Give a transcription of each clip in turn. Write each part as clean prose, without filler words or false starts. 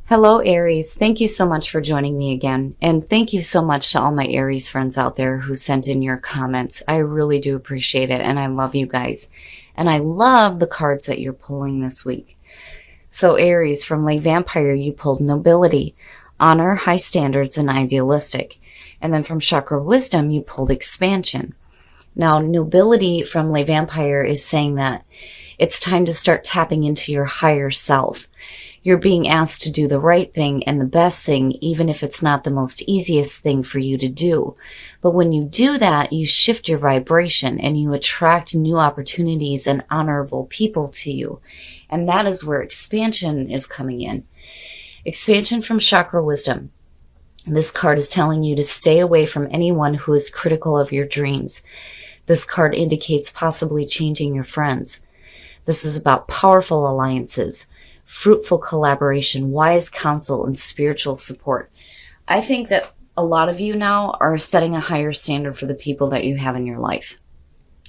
Hello, Aries. Thank you so much for joining me again. And thank you so much to all my Aries friends out there who sent in your comments. I really do appreciate it, and I love you guys. And I love the cards that you're pulling this week. So, Aries, from Lake Vampire, you pulled Nobility, Honor, High Standards, and Idealistic. And then from Chakra Wisdom, you pulled Expansion. Now, Nobility from Lake Vampire is saying that it's time to start tapping into your higher self. You're being asked to do the right thing and the best thing, even if it's not the most easiest thing for you to do. But when you do that, you shift your vibration and you attract new opportunities and honorable people to you. And that is where expansion is coming in. Expansion from Chakra Wisdom. This card is telling you to stay away from anyone who is critical of your dreams. This card indicates possibly changing your friends. This is about powerful alliances, fruitful collaboration, wise counsel, and spiritual support. I think that a lot of you now are setting a higher standard for the people that you have in your life.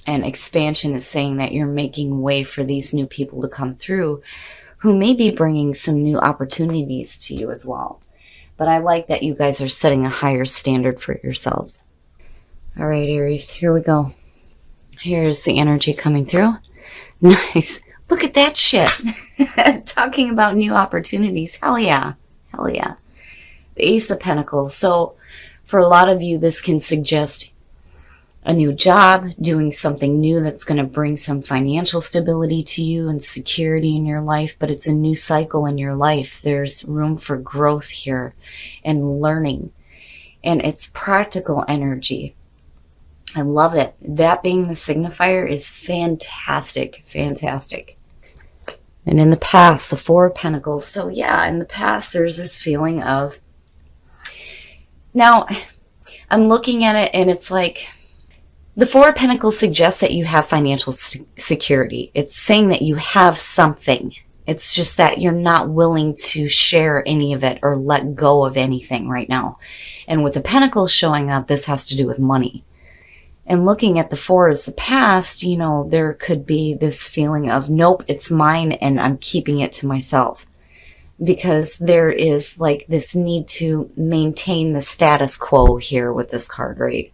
And expansion is saying that you're making way for these new people to come through who may be bringing some new opportunities to you as well. But I like that you guys are setting a higher standard for yourselves. All right, Aries, here we go. Here's the energy coming through. Nice. Look at that shit. Talking about new opportunities. Hell yeah. Hell yeah. The Ace of Pentacles. So for a lot of you, this can suggest a new job, doing something new that's going to bring some financial stability to you and security in your life, but it's a new cycle in your life. There's room for growth here and learning. And it's practical energy. I love it. That being the signifier is fantastic. Fantastic. And in the past, the Four of Pentacles. So yeah, in the past, there's this feeling of... Now, I'm looking at it and it's like... The Four of Pentacles suggests that you have financial security. It's saying that you have something. It's just that you're not willing to share any of it or let go of anything right now. And with the Pentacles showing up, this has to do with money. And looking at the Four as the past, you know, there could be this feeling of, nope, it's mine and I'm keeping it to myself. Because there is like this need to maintain the status quo here with this card, right?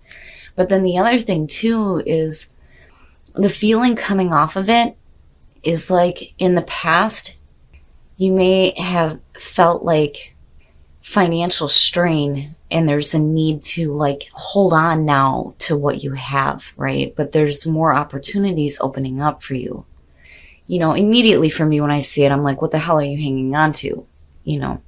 But then the other thing too is the feeling coming off of it is like in the past, you may have felt like financial strain and there's a need to like hold on now to what you have, right? But there's more opportunities opening up for you. You know, immediately for me when I see it, I'm like, what the hell are you hanging on to? You know,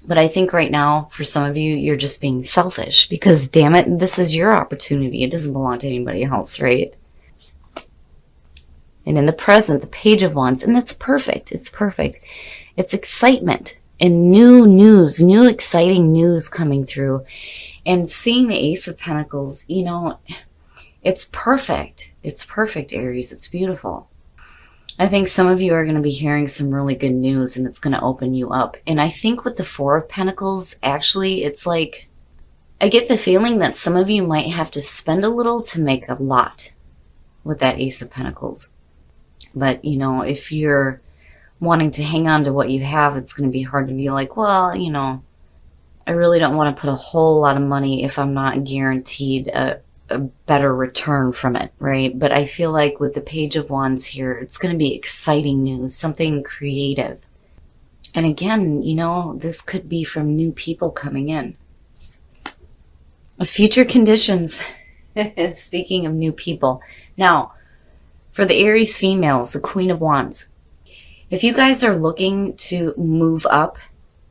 but I think right now for some of you, you're just being selfish because damn it, this is your opportunity. It doesn't belong to anybody else, right? And in the present, the Page of Wands, and it's perfect. It's perfect. It's excitement. And new news, new exciting news coming through. And seeing the Ace of Pentacles, you know, it's perfect. It's perfect, Aries. It's beautiful. I think some of you are going to be hearing some really good news and it's going to open you up. And I think with the Four of Pentacles, actually, it's like, I get the feeling that some of you might have to spend a little to make a lot with that Ace of Pentacles. But, you know, if you're wanting to hang on to what you have, it's going to be hard to be like, well, you know, I really don't want to put a whole lot of money if I'm not guaranteed a better return from it, right? But I feel like with the Page of Wands here, it's going to be exciting news, something creative. And again, you know, this could be from new people coming in. Future conditions. Speaking of new people. Now, for the Aries females, the Queen of Wands. If you guys are looking to move up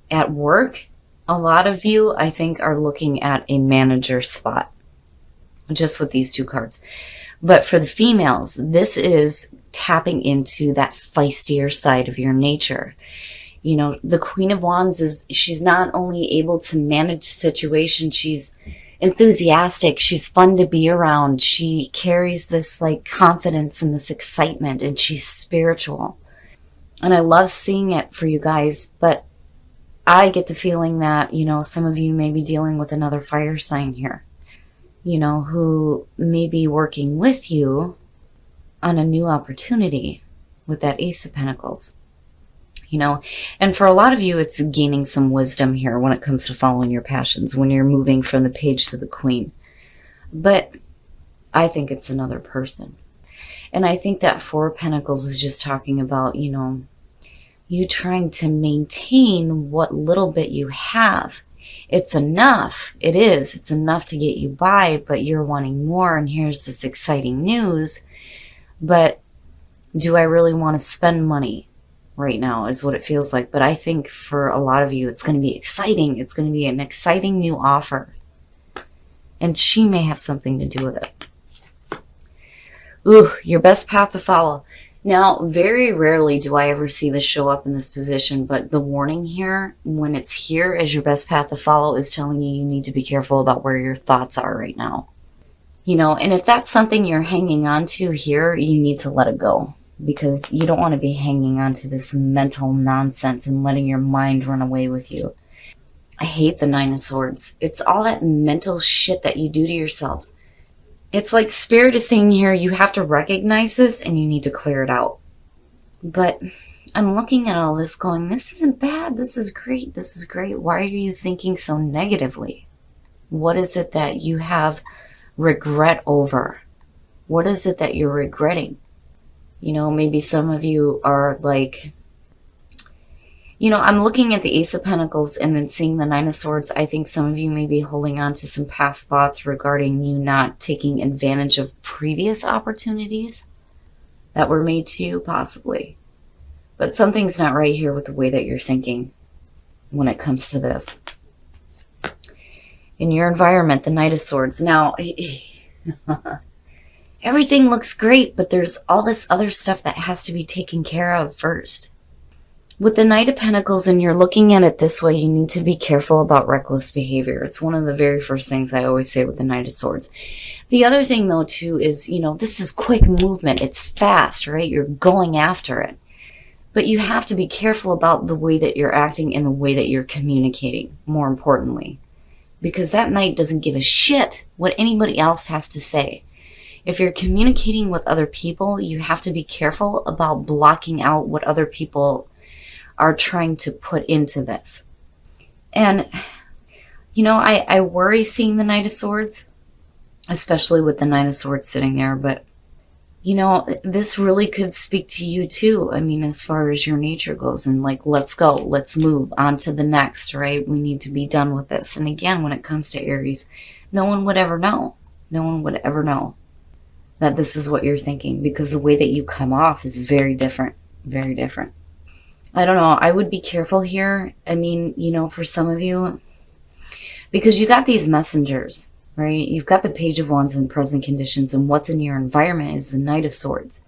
at work, a lot of you, I think, are looking at a manager spot. Just with these two cards. But for the females, this is tapping into that feistier side of your nature. You know, the Queen of Wands she's not only able to manage situations, she's enthusiastic, she's fun to be around, she carries this like confidence and this excitement, and she's spiritual. And I love seeing it for you guys, but I get the feeling that, you know, some of you may be dealing with another fire sign here, you know, who may be working with you on a new opportunity with that Ace of Pentacles. you know. And for a lot of you, it's gaining some wisdom here when it comes to following your passions, when you're moving from the page to the queen. But I think it's another person. And I think that Four of Pentacles is just talking about, you know, you trying to maintain what little bit you have. It's enough. It is. It's enough to get you by, but you're wanting more. And here's this exciting news. But do I really want to spend money right now is what it feels like. But I think for a lot of you, it's going to be exciting. It's going to be an exciting new offer. And she may have something to do with it. Ooh, your best path to follow. Now, very rarely do I ever see this show up in this position, but the warning here, when it's here as your best path to follow, is telling you you need to be careful about where your thoughts are right now. You know, and if that's something you're hanging on to here, you need to let it go, because you don't want to be hanging on to this mental nonsense and letting your mind run away with you. I hate the Nine of Swords. It's all that mental shit that you do to yourselves. It's like Spirit is saying here, you have to recognize this and you need to clear it out. But I'm looking at all this going, this isn't bad. This is great. This is great. Why are you thinking so negatively? What is it that you have regret over? What is it that you're regretting? You know, maybe some of you are like, you know, I'm looking at the Ace of Pentacles and then seeing the Nine of Swords. I think some of you may be holding on to some past thoughts regarding you not taking advantage of previous opportunities that were made to you, possibly. But something's not right here with the way that you're thinking when it comes to this. In your environment, the Knight of Swords. Now, everything looks great, but there's all this other stuff that has to be taken care of first. With the Knight of Pentacles, and you're looking at it this way, you need to be careful about reckless behavior. It's one of the very first things I always say with the Knight of Swords. The other thing, though, too, is, you know, this is quick movement. It's fast, right? You're going after it. But you have to be careful about the way that you're acting and the way that you're communicating, more importantly. Because that Knight doesn't give a shit what anybody else has to say. If you're communicating with other people, you have to be careful about blocking out what other people are trying to put into this. And, you know, I worry seeing the Knight of Swords, especially with the Nine of Swords sitting there. But, you know, this really could speak to you too. I mean, as far as your nature goes, and like, let's go, let's move on to the next, right? We need to be done with this. And again, when it comes to Aries, no one would ever know. No one would ever know that this is what you're thinking, because the way that you come off is very different, very different. I don't know. I would be careful here. I mean, you know, for some of you, because you got these messengers, right? You've got the Page of Wands in present conditions, and what's in your environment is the Knight of Swords.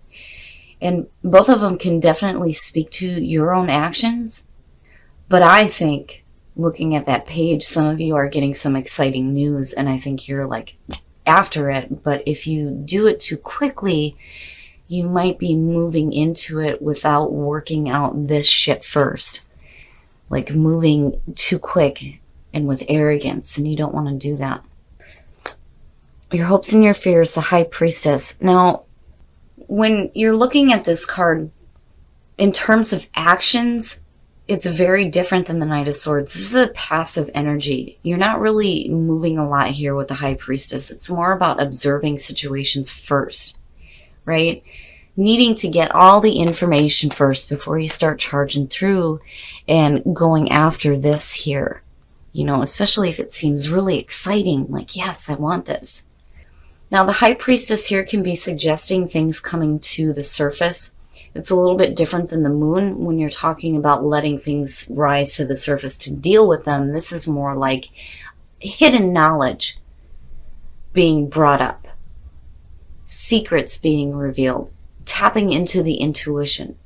And both of them can definitely speak to your own actions. But I think, looking at that page, some of you are getting some exciting news, and I think you're like after it. But if you do it too quickly, you might be moving into it without working out this shit first. Like moving too quick and with arrogance, and you don't want to do that. Your hopes and your fears, the High Priestess. Now, when you're looking at this card, in terms of actions, it's very different than the Knight of Swords. This is a passive energy. You're not really moving a lot here with the High Priestess. It's more about observing situations first, right? Needing to get all the information first before you start charging through and going after this here. You know, especially if it seems really exciting, like, yes, I want this. Now, the High Priestess here can be suggesting things coming to the surface. It's a little bit different than the Moon when you're talking about letting things rise to the surface to deal with them. This is more like hidden knowledge being brought up, secrets being revealed, tapping into the intuition.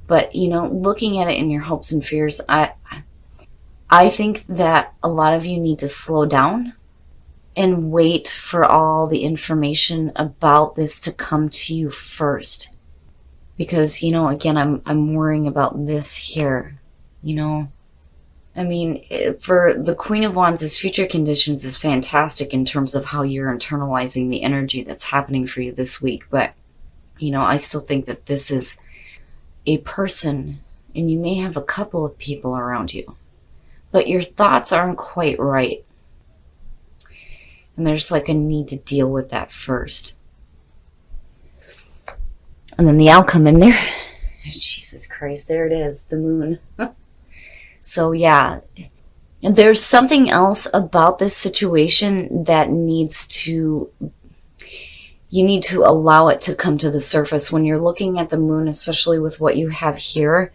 But, you know, looking at it in your hopes and fears, I think that a lot of you need to slow down and wait for all the information about this to come to you first. Because, you know, again, I'm worrying about this here, you know. I mean, for the Queen of Wands' future conditions is fantastic in terms of how you're internalizing the energy that's happening for you this week. But, you know, I still think that this is a person and you may have a couple of people around you, but your thoughts aren't quite right. And there's like a need to deal with that first. And then the outcome in there, Jesus Christ, there it is, the moon. So yeah, and there's something else about this situation that you need to allow it to come to the surface. When you're looking at the moon, especially with what you have here,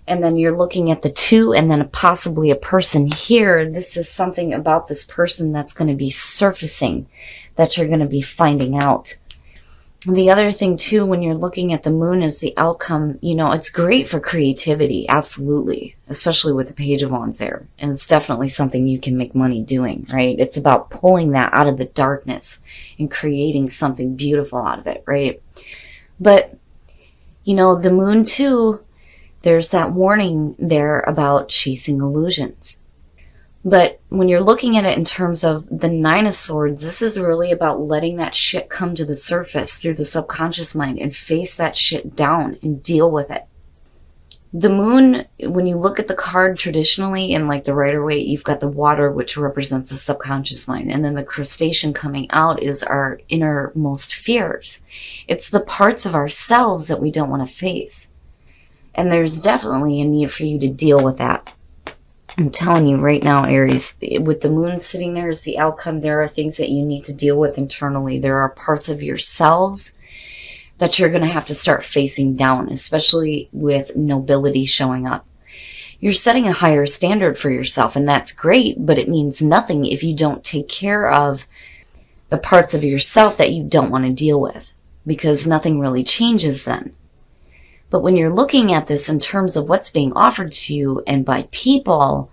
and then you're looking at the 2 and then possibly a person here, this is something about this person that's going to be surfacing, that you're going to be finding out. The other thing too, when you're looking at the moon, is the outcome. You know, it's great for creativity, absolutely, especially with the Page of Wands there. And it's definitely something you can make money doing, right? It's about pulling that out of the darkness and creating something beautiful out of it, right? But, you know, the moon too, there's that warning there about chasing illusions. But when you're looking at it in terms of the 9 of Swords, this is really about letting that shit come to the surface through the subconscious mind and face that shit down and deal with it. The moon, when you look at the card traditionally in like the Rider-Waite, you've got the water, which represents the subconscious mind. And then the crustacean coming out is our innermost fears. It's the parts of ourselves that we don't want to face. And there's definitely a need for you to deal with that. I'm telling you right now, Aries, with the moon sitting there as the outcome, there are things that you need to deal with internally. There are parts of yourselves that you're going to have to start facing down, especially with nobility showing up. You're setting a higher standard for yourself, and that's great, but it means nothing if you don't take care of the parts of yourself that you don't want to deal with, because nothing really changes then. But when you're looking at this in terms of what's being offered to you and by people,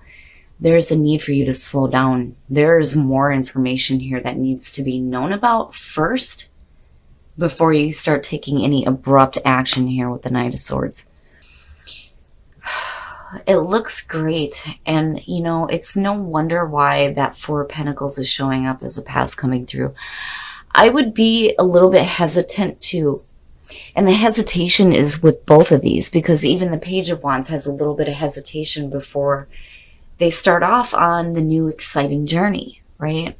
there's a need for you to slow down. There's more information here that needs to be known about first before you start taking any abrupt action here with the Knight of Swords. It looks great. And, you know, it's no wonder why that 4 of Pentacles is showing up as a pass coming through. I would be a little bit hesitant to. And the hesitation is with both of these, because even the Page of Wands has a little bit of hesitation before they start off on the new exciting journey, right?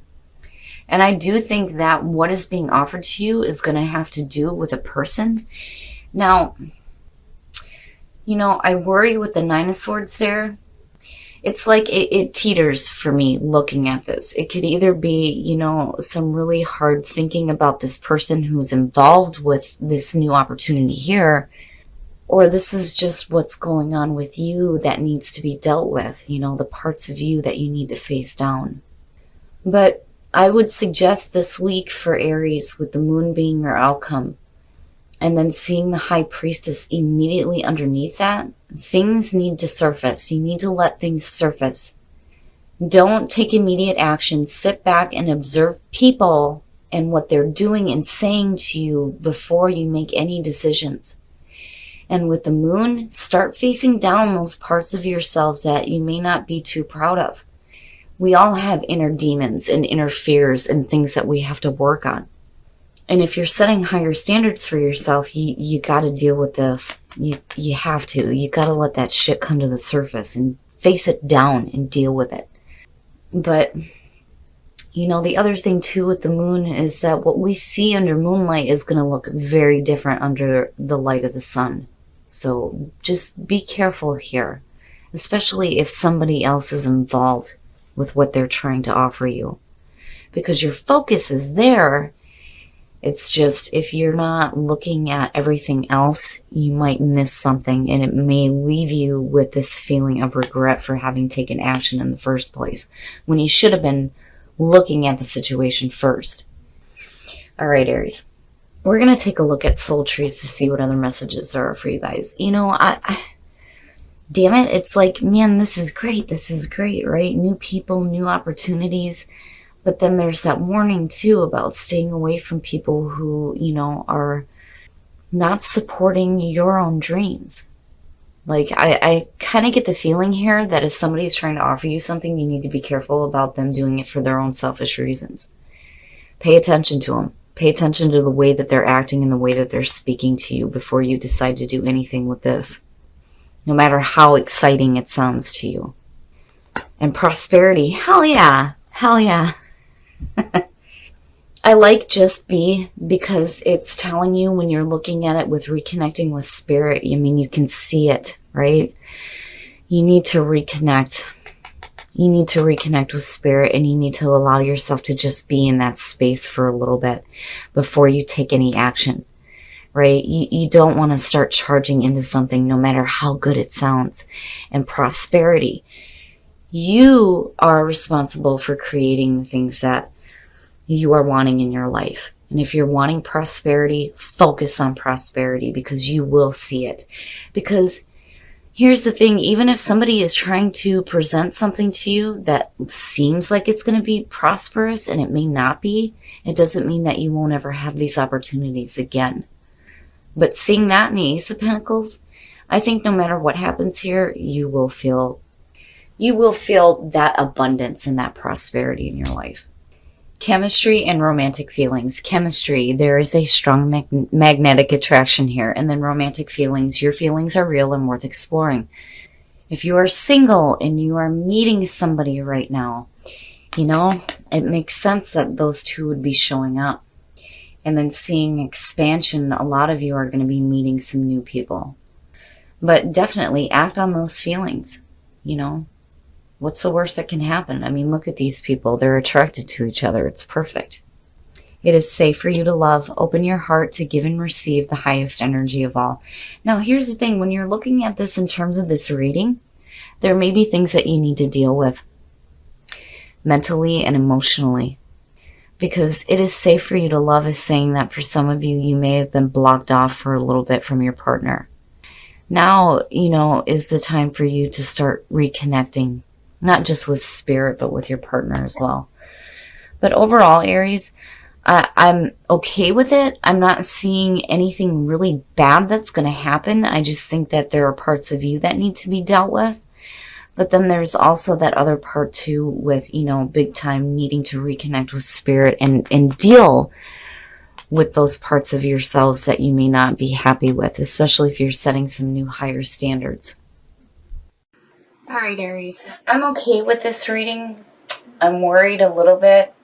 And I do think that what is being offered to you is going to have to do with a person. Now, you know, I worry with the 9 of Swords there. It's like it teeters for me looking at this. It could either be, you know, some really hard thinking about this person who's involved with this new opportunity here, or this is just what's going on with you that needs to be dealt with, you know, the parts of you that you need to face down. But I would suggest this week for Aries, with the moon being your outcome, and then seeing the High Priestess immediately underneath that, things need to surface. You need to let things surface. Don't take immediate action. Sit back and observe people and what they're doing and saying to you before you make any decisions. And with the moon, start facing down those parts of yourselves that you may not be too proud of. We all have inner demons and inner fears and things that we have to work on. And if you're setting higher standards for yourself, you got to deal with this. You have to. You got to let that shit come to the surface and face it down and deal with it. But, you know, the other thing too with the moon is that what we see under moonlight is going to look very different under the light of the sun. So just be careful here, especially if somebody else is involved with what they're trying to offer you, because your focus is there. It's just, if you're not looking at everything else, you might miss something, and it may leave you with this feeling of regret for having taken action in the first place, when you should have been looking at the situation first. All right, Aries. We're going to take a look at soul trees to see what other messages there are for you guys. You know, damn it, it's like, man, this is great, right? New people, new opportunities. But then there's that warning too about staying away from people who, you know, are not supporting your own dreams. Like, I kind of get the feeling here that if somebody's trying to offer you something, you need to be careful about them doing it for their own selfish reasons. Pay attention to them. Pay attention to the way that they're acting and the way that they're speaking to you before you decide to do anything with this. no matter how exciting it sounds to you. And prosperity, hell yeah, hell yeah. I like just be because it's telling you when you're looking at it with reconnecting with spirit, I mean, you can see it, right? You need to reconnect. You need to reconnect with spirit, and you need to allow yourself to just be in that space for a little bit before you take any action, right? You don't want to start charging into something no matter how good it sounds. And prosperity, you are responsible for creating the things that you are wanting in your life. And if you're wanting prosperity, focus on prosperity because you will see it. Because here's the thing, even if somebody is trying to present something to you that seems like it's going to be prosperous and it may not be, it doesn't mean that you won't ever have these opportunities again. But seeing that in the Ace of Pentacles, I think no matter what happens here, you will feel that abundance and that prosperity in your life. Chemistry and romantic feelings. Chemistry, there is a strong magnetic attraction here. And then romantic feelings, your feelings are real and worth exploring. If you are single and you are meeting somebody right now, you know, it makes sense that those two would be showing up. And then seeing expansion, a lot of you are going to be meeting some new people. But definitely act on those feelings, you know. What's the worst that can happen? I mean, look at these people. They're attracted to each other. It's perfect. It is safe for you to love. Open your heart to give and receive the highest energy of all. Now, here's the thing. When you're looking at this in terms of this reading, there may be things that you need to deal with mentally and emotionally. Because it is safe for you to love is saying that for some of you, you may have been blocked off for a little bit from your partner. Now, you know, is the time for you to start reconnecting. Not just with spirit, but with your partner as well. But overall, Aries, I'm okay with it. I'm not seeing anything really bad that's going to happen. I just think that there are parts of you that need to be dealt with. But then there's also that other part too with, you know, big time needing to reconnect with spirit and deal with those parts of yourselves that you may not be happy with, especially if you're setting some new higher standards. All right, Aries, I'm okay with this reading. I'm worried a little bit.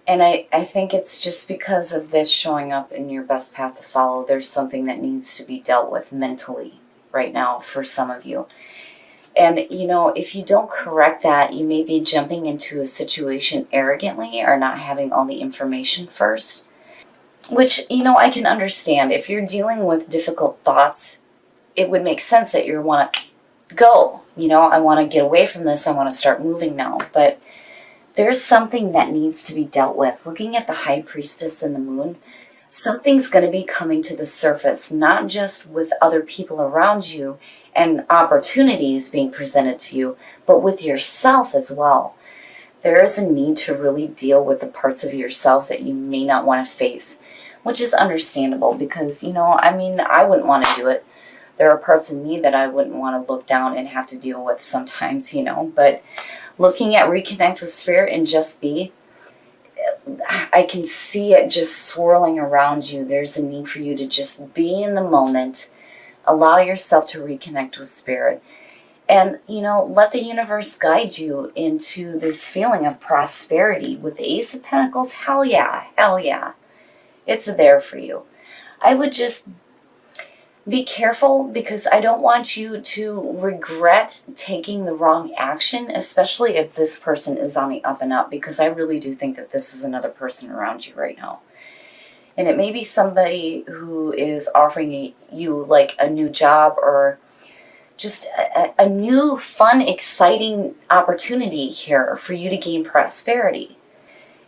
And I think it's just because of this showing up in your best path to follow. There's something that needs to be dealt with mentally right now for some of you. And, you know, if you don't correct that, you may be jumping into a situation arrogantly or not having all the information first. Which, you know, I can understand. If you're dealing with difficult thoughts, it would make sense that you want to go. You know, I want to get away from this. I want to start moving now. But there's something that needs to be dealt with. Looking at the High Priestess and the Moon, something's going to be coming to the surface, not just with other people around you and opportunities being presented to you, but with yourself as well. There is a need to really deal with the parts of yourselves that you may not want to face, which is understandable because, you know, I mean, I wouldn't want to do it. There are parts of me that I wouldn't want to look down and have to deal with sometimes, you know. But looking at reconnect with spirit and just be, I can see it just swirling around you. There's a need for you to just be in the moment, allow yourself to reconnect with spirit, and, you know, let the universe guide you into this feeling of prosperity. With the Ace of Pentacles, hell yeah, it's there for you. I would just be careful because I don't want you to regret taking the wrong action, especially if this person is on the up and up, because I really do think that this is another person around you right now. And it may be somebody who is offering you like a new job or just a new, fun, exciting opportunity here for you to gain prosperity.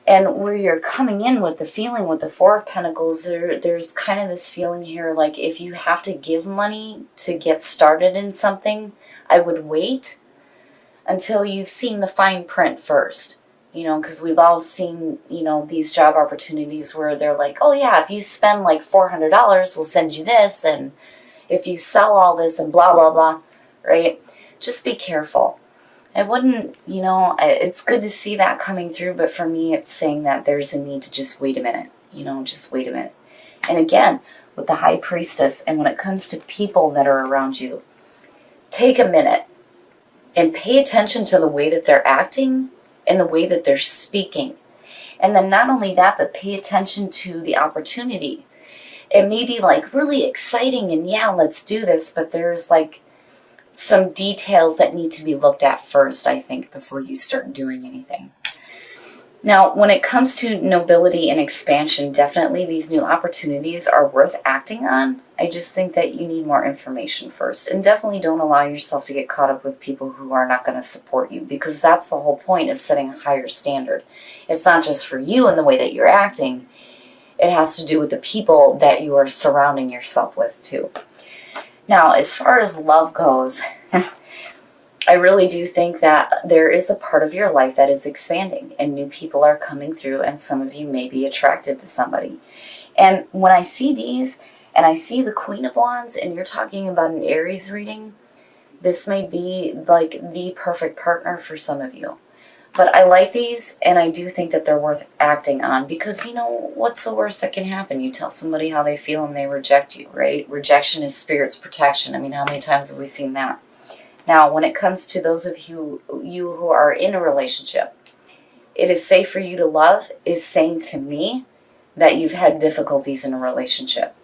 And where you're coming in with the feeling with the Four of Pentacles, there's kind of this feeling here like if you have to give money to get started in something, I would wait until you've seen the fine print first. You know, because we've all seen, you know, these job opportunities where they're like, oh yeah, if you spend like $400, we'll send you this. And if you sell all this and blah, blah, blah, right? Just be careful. I wouldn't, you know, it's good to see that coming through, but for me, it's saying that there's a need to just wait a minute, you know, just wait a minute. And again, with the High Priestess, and when it comes to people that are around you, take a minute and pay attention to the way that they're acting and the way that they're speaking. And then not only that, but pay attention to the opportunity. It may be like really exciting and yeah, let's do this, but there's like some details that need to be looked at first, I think, before you start doing anything. Now, when it comes to nobility and expansion, definitely these new opportunities are worth acting on. I just think that you need more information first. And definitely don't allow yourself to get caught up with people who are not going to support you, because that's the whole point of setting a higher standard. It's not just for you and the way that you're acting. It has to do with the people that you are surrounding yourself with too. Now, as far as love goes, I really do think that there is a part of your life that is expanding and new people are coming through, and some of you may be attracted to somebody. And when I see these and I see the Queen of Wands and you're talking about an Aries reading, this may be like the perfect partner for some of you. But I like these, and I do think that they're worth acting on, because, you know, what's the worst that can happen? You tell somebody how they feel and they reject you, right? Rejection is spirit's protection. I mean, how many times have we seen that? Now, when it comes to those of you who are in a relationship, it is safe for you to love is saying to me that you've had difficulties in a relationship.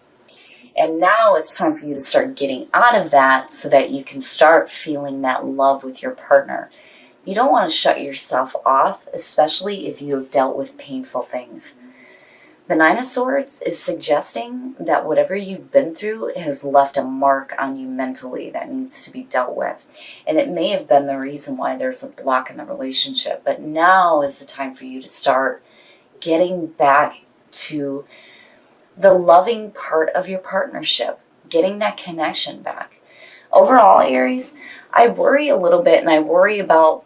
And now it's time for you to start getting out of that so that you can start feeling that love with your partner. You don't want to shut yourself off, especially if you have dealt with painful things. The Nine of Swords is suggesting that whatever you've been through has left a mark on you mentally that needs to be dealt with. And it may have been the reason why there's a block in the relationship. But now is the time for you to start getting back to the loving part of your partnership, getting that connection back. Overall, Aries, I worry a little bit, and I worry about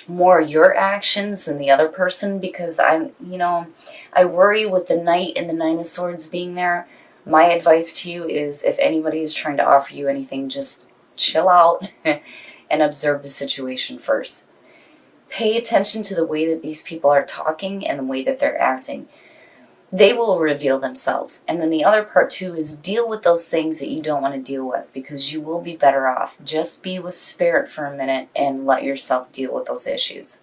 more your actions than the other person, because I worry with the Knight and the Nine of Swords being there. My advice to you is, if anybody is trying to offer you anything, just chill out and observe the situation first. Pay attention to the way that these people are talking and the way that they're acting. They will reveal themselves. And then the other part too is deal with those things that you don't want to deal with, because you will be better off. Just be with spirit for a minute and let yourself deal with those issues.